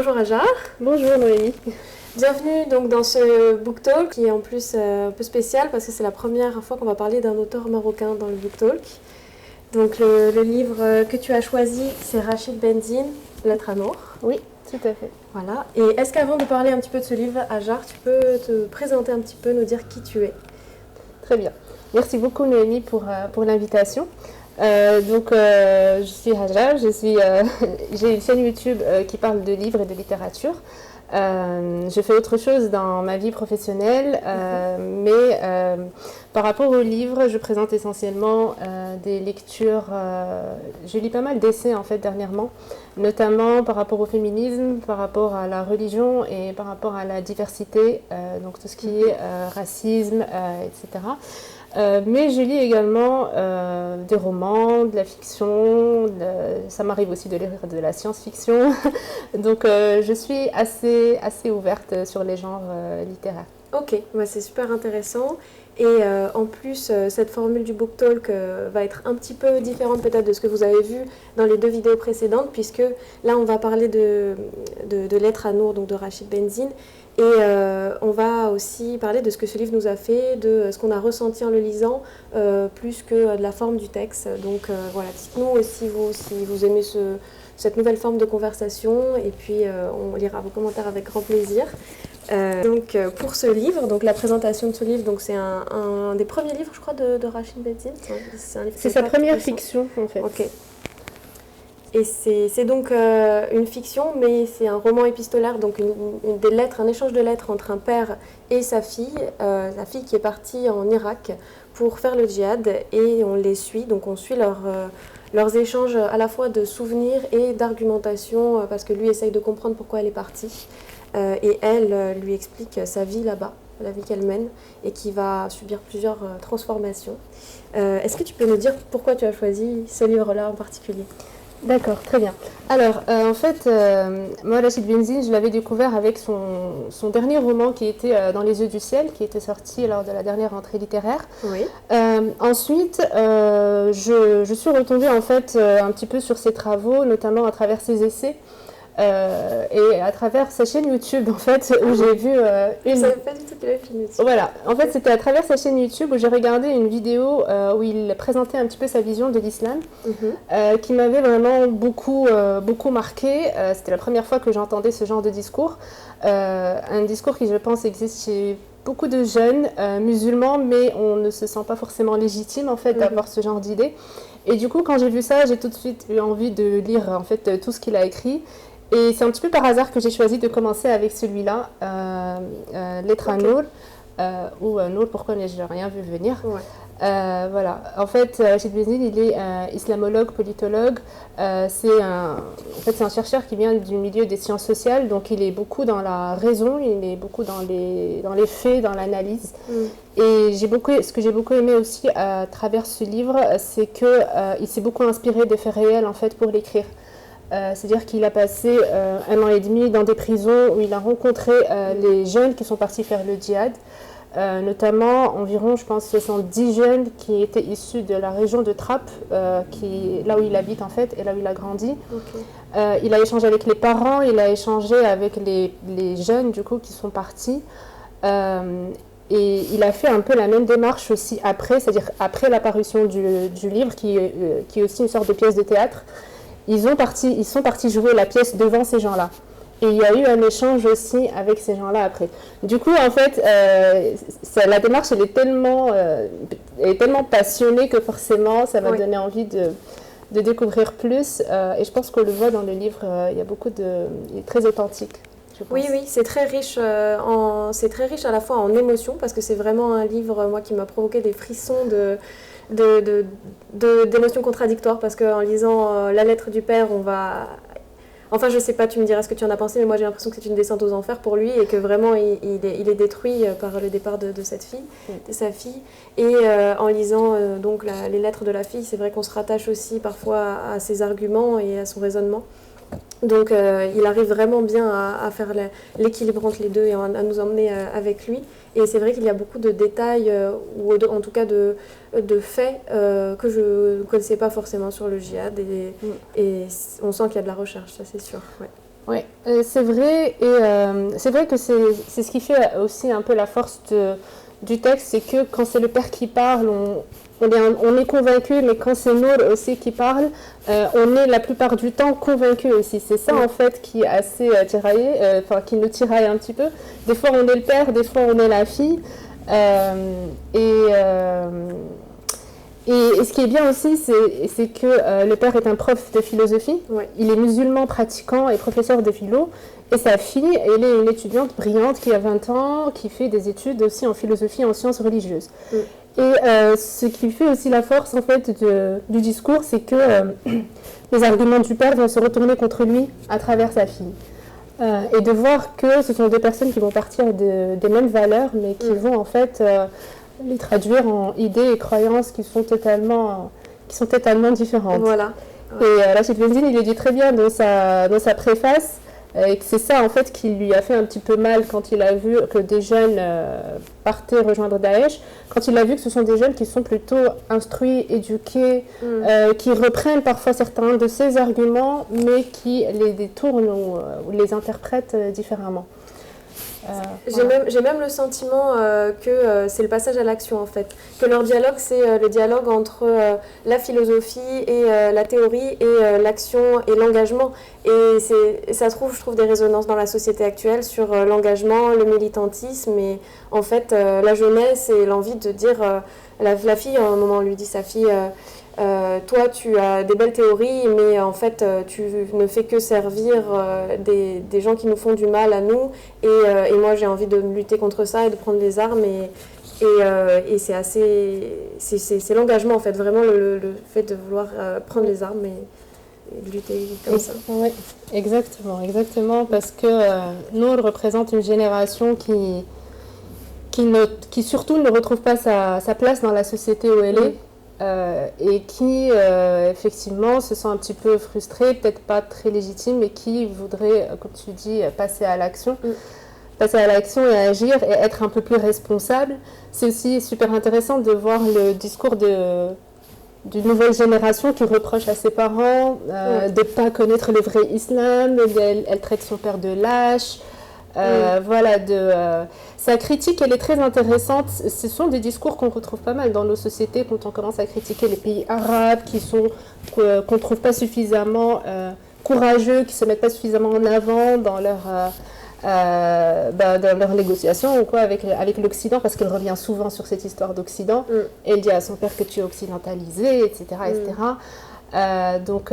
Bonjour Ajar, Bonjour Noémie. bienvenue donc dans ce book talk qui est en plus un peu spécial parce que c'est la première fois qu'on va parler d'un auteur marocain dans le book talk. Donc le livre que tu as choisi c'est Rachid Benzine, Lettre à Nour. Oui, tout à fait. Voilà. Et est-ce qu'avant de parler un petit peu de ce livre, Ajar, tu peux te présenter un petit peu, nous dire qui tu es? Très bien. Merci beaucoup Noémie pour l'invitation. Je suis Hajar, j'ai une chaîne YouTube qui parle de livres et de littérature. Je fais autre chose dans ma vie professionnelle, mais par rapport aux livres, je présente essentiellement des lectures. Je lis pas mal d'essais en fait dernièrement, notamment par rapport au féminisme, par rapport à la religion et par rapport à la diversité, donc tout ce qui est racisme, etc. Mais je lis également des romans, de la fiction, ça m'arrive aussi de lire de la science-fiction. Donc je suis assez ouverte sur les genres littéraires. Ok, bah c'est super intéressant. Et en plus, cette formule du book talk va être un petit peu différente peut-être de ce que vous avez vu dans les deux vidéos précédentes, puisque là, on va parler de Lettre à Nour, donc de Rachid Benzine. Et on va aussi parler de ce que ce livre nous a fait, de ce qu'on a ressenti en le lisant, plus que de la forme du texte. Donc voilà, dites-nous si vous aimez cette nouvelle forme de conversation, et puis on lira vos commentaires avec grand plaisir. Pour ce livre, donc la présentation de ce livre, donc c'est un des premiers livres, je crois, de Rachid Benzine. C'est sa première fiction, en fait. Ok. Et c'est donc une fiction, mais c'est un roman épistolaire, donc des lettres, un échange de lettres entre un père et sa fille qui est partie en Irak pour faire le djihad, et on les suit, donc on suit leurs échanges à la fois de souvenirs et d'argumentation, parce que lui essaye de comprendre pourquoi elle est partie, et elle lui explique sa vie là-bas, la vie qu'elle mène, et qui va subir plusieurs transformations. Est-ce que tu peux nous dire pourquoi tu as choisi ce livre-là en particulier ? D'accord, très bien. Alors, moi, Rachid Benzine, je l'avais découvert avec son dernier roman qui était Dans les yeux du ciel, qui était sorti lors de la dernière rentrée littéraire. Oui. Ensuite, je suis retombée en fait un petit peu sur ses travaux, notamment à travers ses essais. Et à travers sa chaîne YouTube, en fait, où j'ai vu Je ne savais pas du tout qu'il avait fait une YouTube. Voilà, en fait, c'était à travers sa chaîne YouTube où j'ai regardé une vidéo où il présentait un petit peu sa vision de l'islam, qui m'avait vraiment beaucoup marqué. C'était la première fois que j'entendais ce genre de discours. Un discours qui, je pense, existe chez beaucoup de jeunes musulmans, mais on ne se sent pas forcément légitime, en fait, d'avoir ce genre d'idée. Et du coup, quand j'ai vu ça, j'ai tout de suite eu envie de lire, en fait, tout ce qu'il a écrit. Et c'est un petit peu par hasard que j'ai choisi de commencer avec celui-là, Lettre à Nour, ou Nour, pourquoi n'ai-je rien vu venir. Ouais. Voilà. En fait, Rachid Benzine, il est islamologue, politologue. C'est un chercheur qui vient du milieu des sciences sociales, donc il est beaucoup dans la raison, il est beaucoup dans les faits, dans l'analyse. Et ce que j'ai beaucoup aimé aussi à travers ce livre, c'est qu'il s'est beaucoup inspiré des faits réels en fait, pour l'écrire. C'est-à-dire qu'il a passé 1 an et demi dans des prisons où il a rencontré les jeunes qui sont partis faire le djihad, notamment environ, je pense, 70 jeunes qui étaient issus de la région de Trappes, là où il habite en fait, et là où il a grandi. Okay. Il a échangé avec les parents, il a échangé avec les jeunes du coup qui sont partis. Et il a fait un peu la même démarche aussi après, c'est-à-dire après l'apparition du livre, qui est aussi une sorte de pièce de théâtre. Ils sont partis jouer la pièce devant ces gens-là. Et il y a eu un échange aussi avec ces gens-là après. Du coup, en fait, la démarche, elle est tellement passionnée que forcément, ça m'a donné envie de découvrir plus. Et je pense qu'on le voit dans le livre, il est très authentique. Oui, c'est très riche, c'est très riche à la fois en émotions, parce que c'est vraiment un livre, moi, qui m'a provoqué des frissons d'émotions contradictoires, parce qu'en lisant la lettre du père, on va... Enfin, je sais pas, tu me diras ce que tu en as pensé, mais moi j'ai l'impression que c'est une descente aux enfers pour lui, et que vraiment il est détruit par le départ de cette fille, de sa fille. Et en lisant donc les lettres de la fille, c'est vrai qu'on se rattache aussi parfois à ses arguments et à son raisonnement. Donc il arrive vraiment bien à faire l'équilibre entre les deux et à nous emmener avec lui. Et c'est vrai qu'il y a beaucoup de détails, ou en tout cas de faits que je ne connaissais pas forcément sur le djihad. Et on sent qu'il y a de la recherche, ça c'est sûr. Ouais. Oui, c'est vrai, et c'est vrai que c'est ce qui fait aussi un peu la force du texte, c'est que quand c'est le père qui parle, on est convaincu, mais quand c'est Nour aussi qui parle, on est la plupart du temps convaincu aussi. C'est ça en fait qui est assez tiraillé, enfin qui nous tiraille un petit peu. Des fois on est le père, des fois on est la fille. Et, et ce qui est bien aussi, c'est que le père est un prof de philosophie. Ouais. Il est musulman pratiquant et professeur de philo. Et sa fille, elle est une étudiante brillante qui a 20 ans, qui fait des études aussi en philosophie et en sciences religieuses. Et ce qui fait aussi la force en fait du discours, c'est que les arguments du père vont se retourner contre lui à travers sa fille. Et de voir que ce sont deux personnes qui vont partir des mêmes valeurs, mais qui vont en fait les traduire en idées et croyances qui sont totalement différentes. Voilà. Et Rachid Benzine, il le dit très bien dans sa préface, et que c'est ça en fait qui lui a fait un petit peu mal quand il a vu que des jeunes partaient rejoindre Daesh, quand il a vu que ce sont des jeunes qui sont plutôt instruits, éduqués, qui reprennent parfois certains de ses arguments, mais qui les détournent ou les interprètent différemment. J'ai même le sentiment que c'est le passage à l'action en fait. Que leur dialogue, c'est le dialogue entre la philosophie et la théorie et l'action et l'engagement. Et ça trouve, je trouve, des résonances dans la société actuelle sur l'engagement, le militantisme et en fait la jeunesse et l'envie de dire... la fille, à un moment, lui dit sa fille... toi, tu as des belles théories, mais en fait, tu ne fais que servir des gens qui nous font du mal à nous. Et moi, j'ai envie de lutter contre ça et de prendre les armes. Et c'est assez... C'est l'engagement, en fait, vraiment le fait de vouloir prendre les armes et de lutter comme ça. Oui, exactement, parce que Nour représente une génération qui surtout ne retrouve pas sa place dans la société où elle est. Et qui effectivement se sent un petit peu frustré, peut-être pas très légitime, mais qui voudrait, comme tu dis, passer à l'action et agir et être un peu plus responsable. C'est aussi super intéressant de voir le discours d'une nouvelle génération qui reproche à ses parents de ne pas connaître le vrai islam, elle traite son père de lâche. Voilà, sa critique, elle est très intéressante. Ce sont des discours qu'on retrouve pas mal dans nos sociétés quand on commence à critiquer les pays arabes qu'on ne trouve pas suffisamment courageux, qui ne se mettent pas suffisamment en avant dans leurs négociations ou quoi avec l'Occident, parce qu'elle revient souvent sur cette histoire d'Occident. Elle dit à son père que tu es occidentalisé, etc. Donc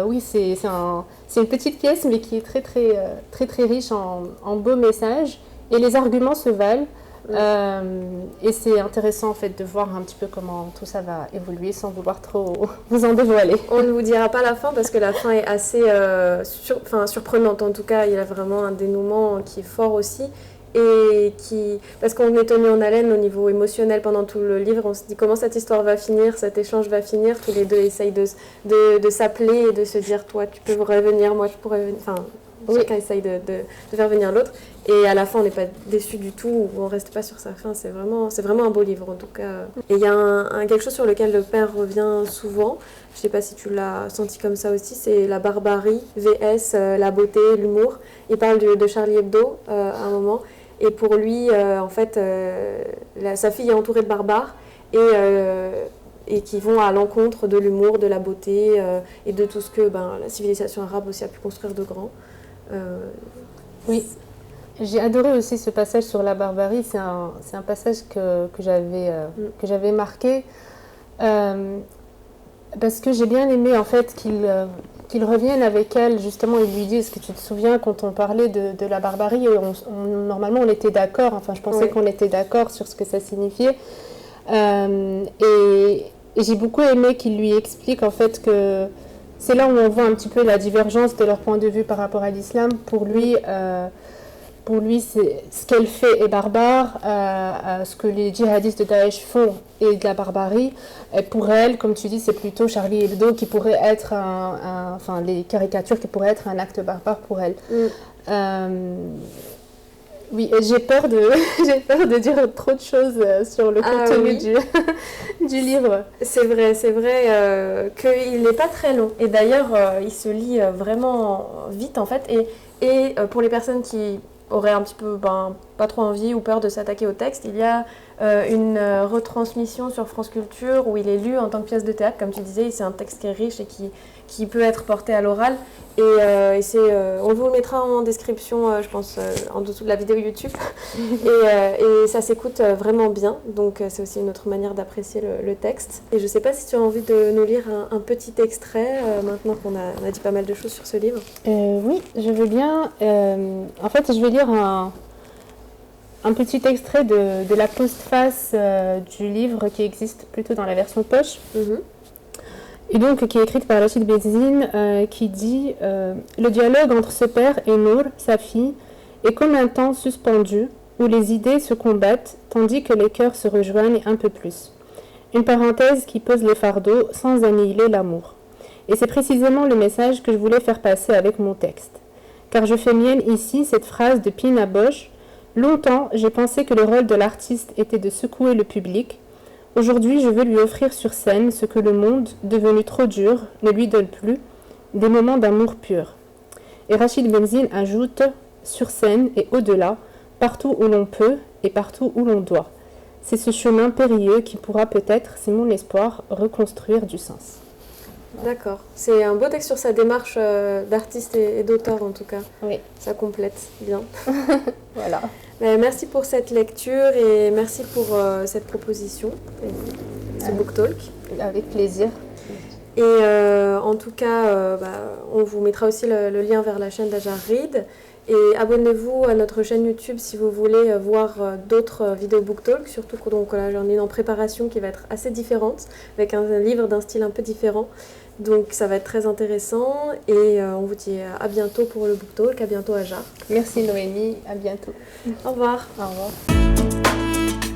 oui, c'est une petite pièce, mais qui est très riche en beaux messages. Et les arguments se valent. Et c'est intéressant en fait de voir un petit peu comment tout ça va évoluer sans vouloir trop vous en dévoiler. On ne vous dira pas la fin parce que la fin est assez surprenante. En tout cas, il y a vraiment un dénouement qui est fort aussi. Parce qu'on est tenu en haleine au niveau émotionnel pendant tout le livre, on se dit comment cette histoire va finir, cet échange va finir, tous les deux essayent de s'appeler et de se dire toi tu peux revenir, moi je pourrais venir, enfin chacun essaye de faire venir l'autre et à la fin on n'est pas déçu du tout, ou on reste pas sur sa fin, c'est vraiment un beau livre en tout cas. Et il y a quelque chose sur lequel le père revient souvent, je sais pas si tu l'as senti comme ça aussi, c'est la barbarie vs la beauté, l'humour. Il parle de Charlie Hebdo à un moment. Et pour lui, en fait, sa fille est entourée de barbares et qui vont à l'encontre de l'humour, de la beauté et de tout ce que la civilisation arabe aussi a pu construire de grand. Oui, j'ai adoré aussi ce passage sur la barbarie. C'est un passage que j'avais marqué parce que j'ai bien aimé en fait qu'il revienne avec elle, justement, il lui dit, est-ce que tu te souviens quand on parlait de la barbarie, normalement on était d'accord, enfin je pensais qu'on était d'accord sur ce que ça signifiait. Et j'ai beaucoup aimé qu'il lui explique en fait que c'est là où on voit un petit peu la divergence de leur point de vue par rapport à l'islam. Pour lui, ce qu'elle fait est barbare, ce que les djihadistes de Daesh font est de la barbarie. Et pour elle, comme tu dis, c'est plutôt Charlie Hebdo qui pourrait être les caricatures qui pourraient être un acte barbare pour elle. Oui, j'ai peur de, j'ai peur de dire trop de choses sur le contenu oui. du livre. C'est vrai qu'il n'est pas très long. Et d'ailleurs, il se lit vraiment vite en fait. Et pour les personnes qui auraient un petit peu pas trop envie ou peur de s'attaquer au texte, il y a une retransmission sur France Culture où il est lu en tant que pièce de théâtre. Comme tu disais, c'est un texte qui est riche et qui peut être porté à l'oral. Et on vous le mettra en description, je pense, en dessous de la vidéo YouTube. Et ça s'écoute vraiment bien. Donc, c'est aussi une autre manière d'apprécier le texte. Et je ne sais pas si tu as envie de nous lire un petit extrait, maintenant qu'on a dit pas mal de choses sur ce livre. Oui, je veux bien. En fait, je vais lire un petit extrait de la postface du livre qui existe plutôt dans la version poche. Et donc, qui est écrite par Rachid Benzine, qui dit le dialogue entre ce père et Nour, sa fille, est comme un temps suspendu où les idées se combattent tandis que les cœurs se rejoignent un peu plus. Une parenthèse qui pose les fardeaux sans annihiler l'amour. Et c'est précisément le message que je voulais faire passer avec mon texte. Car je fais mienne ici cette phrase de Pina Bausch. Longtemps, j'ai pensé que le rôle de l'artiste était de secouer le public. Aujourd'hui, je veux lui offrir sur scène ce que le monde, devenu trop dur, ne lui donne plus, des moments d'amour pur. Et Rachid Benzine ajoute « sur scène et au-delà, partout où l'on peut et partout où l'on doit. C'est ce chemin périlleux qui pourra peut-être, c'est mon espoir, reconstruire du sens. » D'accord. C'est un beau texte sur sa démarche d'artiste et d'auteur en tout cas. Oui. Ça complète bien. Voilà. Merci pour cette lecture et merci pour cette proposition, ce book talk. Avec plaisir. Et en tout cas, on vous mettra aussi le lien vers la chaîne d'Hajar Reed. Et abonnez-vous à notre chaîne YouTube si vous voulez voir d'autres vidéos book talk. Surtout que là, j'en ai une en préparation qui va être assez différente, avec un livre d'un style un peu différent. Donc ça va être très intéressant et on vous dit à bientôt pour le book talk, à bientôt Hajar. Merci Noémie, à bientôt. Au revoir. Au revoir.